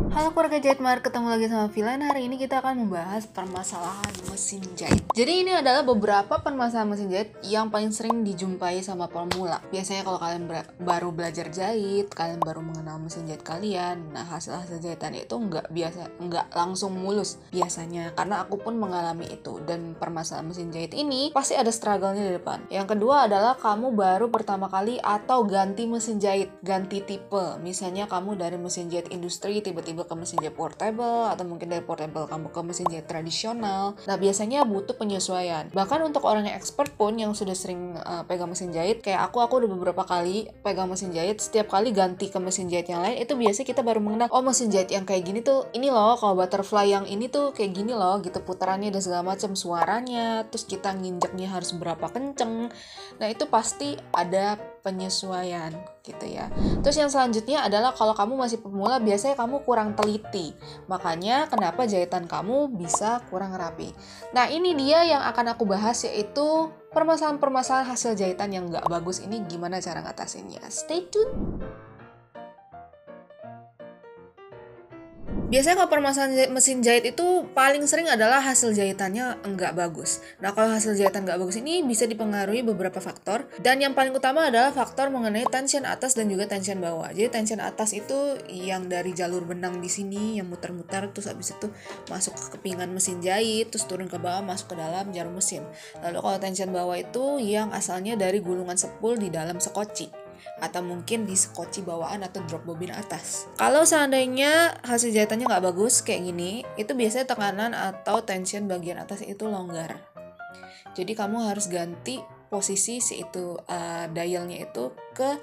Halo keluarga Jahitmar, ketemu lagi sama Vilan. Hari ini kita akan membahas permasalahan mesin jahit. Jadi ini adalah beberapa permasalahan mesin jahit yang paling sering dijumpai sama pemula. Biasanya kalau kalian baru belajar jahit, kalian baru mengenal mesin jahit kalian, nah hasil-hasil jahitan itu nggak langsung mulus biasanya. Karena aku pun mengalami itu, dan permasalahan mesin jahit ini pasti ada struggle-nya di depan. Yang kedua adalah kamu baru pertama kali atau ganti mesin jahit, ganti tipe. Misalnya kamu dari mesin jahit industri tiba-tiba ke mesin jahit portable, atau mungkin dari portable kamu ke mesin jahit tradisional. Nah biasanya butuh penyesuaian. Bahkan untuk orang yang expert pun yang sudah sering pegang mesin jahit, kayak aku udah beberapa kali pegang mesin jahit. Setiap kali ganti ke mesin jahit yang lain, itu biasanya kita baru mengenal, oh mesin jahit yang kayak gini tuh ini loh, kalau butterfly yang ini tuh kayak gini loh gitu, putarannya dan segala macam, suaranya, terus kita nginjeknya harus berapa kenceng. Nah itu pasti ada penyesuaian gitu ya. Terus yang selanjutnya adalah kalau kamu masih pemula, biasanya kamu kurang teliti. Makanya kenapa jahitan kamu bisa kurang rapi. Nah ini dia yang akan aku bahas, yaitu permasalahan-permasalahan hasil jahitan yang nggak bagus ini, gimana cara ngatasinnya. Stay tune! Biasanya kalau permasalahan mesin jahit itu paling sering adalah hasil jahitannya nggak bagus. Nah kalau hasil jahitan nggak bagus ini bisa dipengaruhi beberapa faktor. Dan yang paling utama adalah faktor mengenai tension atas dan juga tension bawah. Jadi tension atas itu yang dari jalur benang di sini yang muter-muter, terus habis itu masuk ke kepingan mesin jahit, terus turun ke bawah masuk ke dalam jarum mesin. Lalu kalau tension bawah itu yang asalnya dari gulungan sepul di dalam sekoci, atau mungkin di sekoci bawaan atau drop bobin atas. Kalau seandainya hasil jahitannya nggak bagus kayak gini, itu biasanya tekanan atau tension bagian atas itu longgar. Jadi kamu harus ganti posisi si itu dialnya itu ke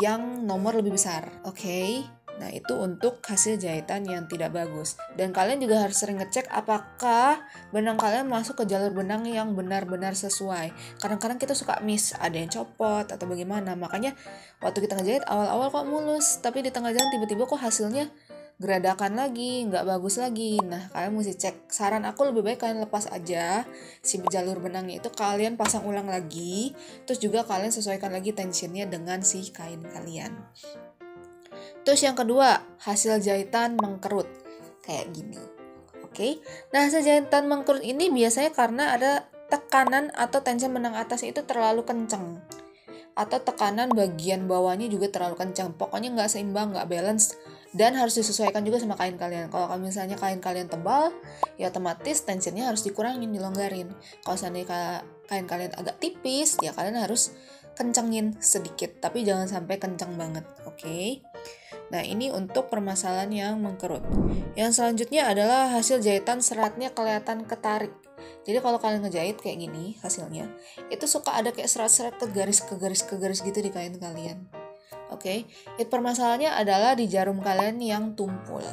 yang nomor lebih besar. Oke. Nah itu untuk hasil jahitan yang tidak bagus. Dan kalian juga harus sering ngecek apakah benang kalian masuk ke jalur benang yang benar-benar sesuai. Kadang-kadang kita suka miss, ada yang copot atau bagaimana. Makanya waktu kita ngejahit awal-awal kok mulus, tapi di tengah jalan tiba-tiba kok hasilnya geradakan lagi, nggak bagus lagi. Nah kalian mesti cek. Saran aku lebih baik kalian lepas aja si jalur benangnya itu, kalian pasang ulang lagi, terus juga kalian sesuaikan lagi tensionnya dengan si kain kalian. Terus yang kedua, hasil jahitan mengkerut kayak gini. Oke. Nah, hasil jahitan mengkerut ini biasanya karena ada tekanan atau tension benang atas itu terlalu kenceng, atau tekanan bagian bawahnya juga terlalu kencang. Pokoknya nggak seimbang, nggak balance, dan harus disesuaikan juga sama kain kalian. Kalau misalnya kain kalian tebal, ya otomatis tensionnya harus dikurangin, dilonggarin. Kalau seandainya kain kalian agak tipis, ya kalian harus kencengin sedikit, tapi jangan sampai kencang banget. Oke. Nah ini untuk permasalahan yang mengkerut. Yang selanjutnya adalah hasil jahitan seratnya kelihatan ketarik. Jadi kalau kalian ngejahit kayak gini hasilnya, itu suka ada kayak serat-serat ke garis gitu di kain kalian. Oke. Permasalahannya adalah di jarum kalian yang tumpul.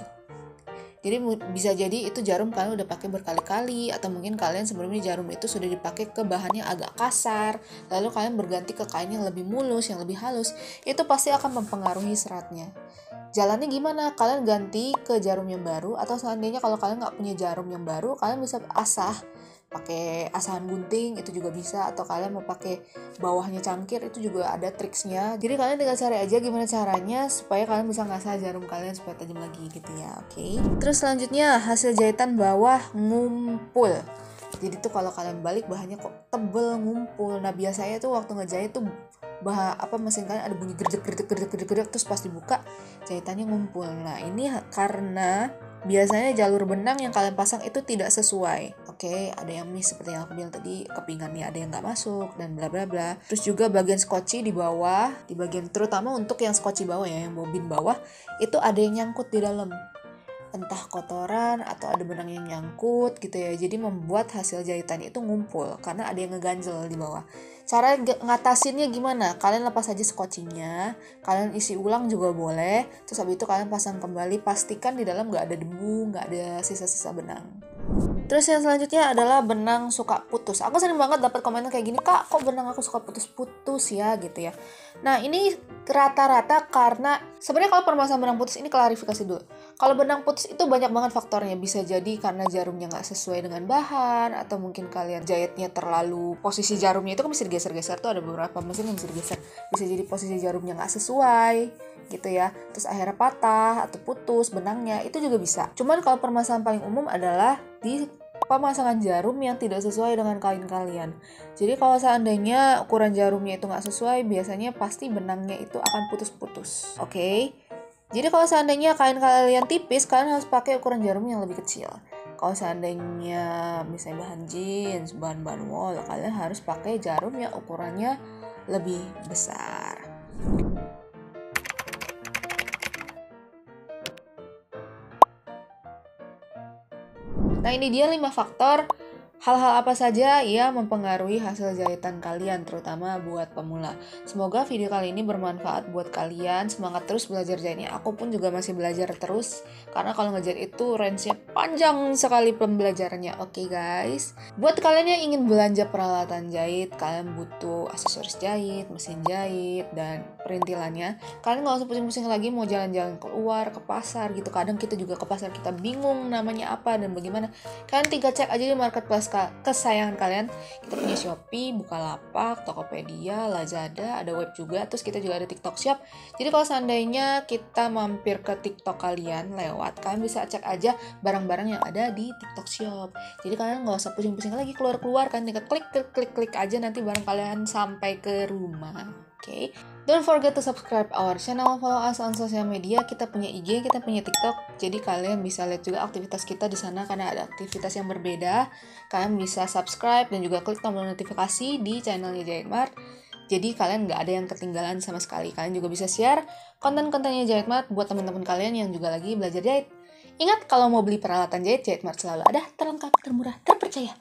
Jadi bisa jadi itu jarum kalian udah pakai berkali-kali, atau mungkin kalian sebelumnya jarum itu sudah dipakai ke bahannya agak kasar, lalu kalian berganti ke kain yang lebih mulus, yang lebih halus, itu pasti akan mempengaruhi seratnya. Jalannya gimana? Kalian ganti ke jarum yang baru, atau seandainya kalau kalian nggak punya jarum yang baru, kalian bisa asah pakai asahan gunting, itu juga bisa, atau kalian mau pakai bawahnya cangkir, itu juga ada triksnya. Jadi kalian tinggal cari aja gimana caranya supaya kalian bisa ngasah jarum kalian supaya tajam lagi gitu ya. Oke. Terus selanjutnya hasil jahitan bawah ngumpul. Jadi tuh kalau kalian balik bahannya kok tebel, ngumpul. Nah biasanya tuh waktu ngejahit tuh mesin kalian ada bunyi gerdek terus pas dibuka jahitannya ngumpul. Nah ini karena biasanya jalur benang yang kalian pasang itu tidak sesuai. Oke, ada yang miss seperti yang aku bilang tadi, kepingannya ada yang nggak masuk dan bla bla bla. Terus juga bagian skoci di bawah, di bagian terutama untuk yang skoci bawah ya, yang bobin bawah itu ada yang nyangkut di dalam. Entah kotoran atau ada benang yang nyangkut gitu ya. Jadi membuat hasil jahitan itu ngumpul karena ada yang ngeganjel di bawah. Cara ngatasinnya gimana? Kalian lepas aja skocinya, kalian isi ulang juga boleh. Terus habis itu kalian pasang kembali, pastikan di dalam nggak ada debu, nggak ada sisa-sisa benang. Terus yang selanjutnya adalah benang suka putus. Aku sering banget dapat komentar kayak gini, Kak, kok benang aku suka putus-putus ya gitu ya. Nah ini rata-rata karena sebenarnya kalau permasalahan benang putus ini klarifikasi dulu. Kalau benang putus itu banyak banget faktornya. Bisa jadi karena jarumnya nggak sesuai dengan bahan, atau mungkin kalian jahitnya terlalu, posisi jarumnya itu kan bisa digeser-geser tuh, ada beberapa mesin yang bisa digeser. Bisa jadi posisi jarumnya nggak sesuai gitu ya, terus akhirnya patah atau putus benangnya, itu juga bisa. Cuman kalau permasalahan paling umum adalah di pemasangan jarum yang tidak sesuai dengan kain kalian. Jadi kalau seandainya ukuran jarumnya itu nggak sesuai, biasanya pasti benangnya itu akan putus-putus. Oke? Jadi kalau seandainya kain kalian tipis, kalian harus pakai ukuran jarum yang lebih kecil. Kalau seandainya misalnya bahan jeans, bahan-bahan wol, kalian harus pakai jarum yang ukurannya lebih besar. Nah, ini dia 5 faktor hal-hal apa saja yang mempengaruhi hasil jahitan kalian, terutama buat pemula. Semoga video kali ini bermanfaat buat kalian. Semangat terus belajar jahitnya. Aku pun juga masih belajar terus, karena kalau ngejahit itu range-nya panjang sekali pembelajarannya. Oke guys, buat kalian yang ingin belanja peralatan jahit, kalian butuh aksesoris jahit, mesin jahit, dan perintilannya. Kalian nggak usah pusing-pusing lagi mau jalan-jalan keluar ke pasar gitu. Kadang kita juga ke pasar, kita bingung namanya apa dan bagaimana. Kalian tinggal cek aja di marketplace kesayangan kalian. Kita punya Shopee, Bukalapak, Tokopedia, Lazada, ada web juga, terus kita juga ada TikTok Shop. Jadi kalau seandainya kita mampir ke TikTok kalian lewat, kalian bisa cek aja barang-barang yang ada di TikTok Shop. Jadi kalian nggak usah pusing-pusing lagi keluar-keluar, kan tinggal klik aja, nanti barang kalian sampai ke rumah. Oke. Don't forget to subscribe our channel, follow us on social media. Kita punya IG, kita punya TikTok. Jadi kalian bisa lihat juga aktivitas kita di sana karena ada aktivitas yang berbeda. Kalian bisa subscribe dan juga klik tombol notifikasi di channelnya Jahit Mart. Jadi kalian nggak ada yang ketinggalan sama sekali. Kalian juga bisa share konten-kontennya Jahit Mart buat teman-teman kalian yang juga lagi belajar jahit. Ingat, kalau mau beli peralatan jahit, Jahit Mart selalu ada, terlengkap, termurah, terpercaya.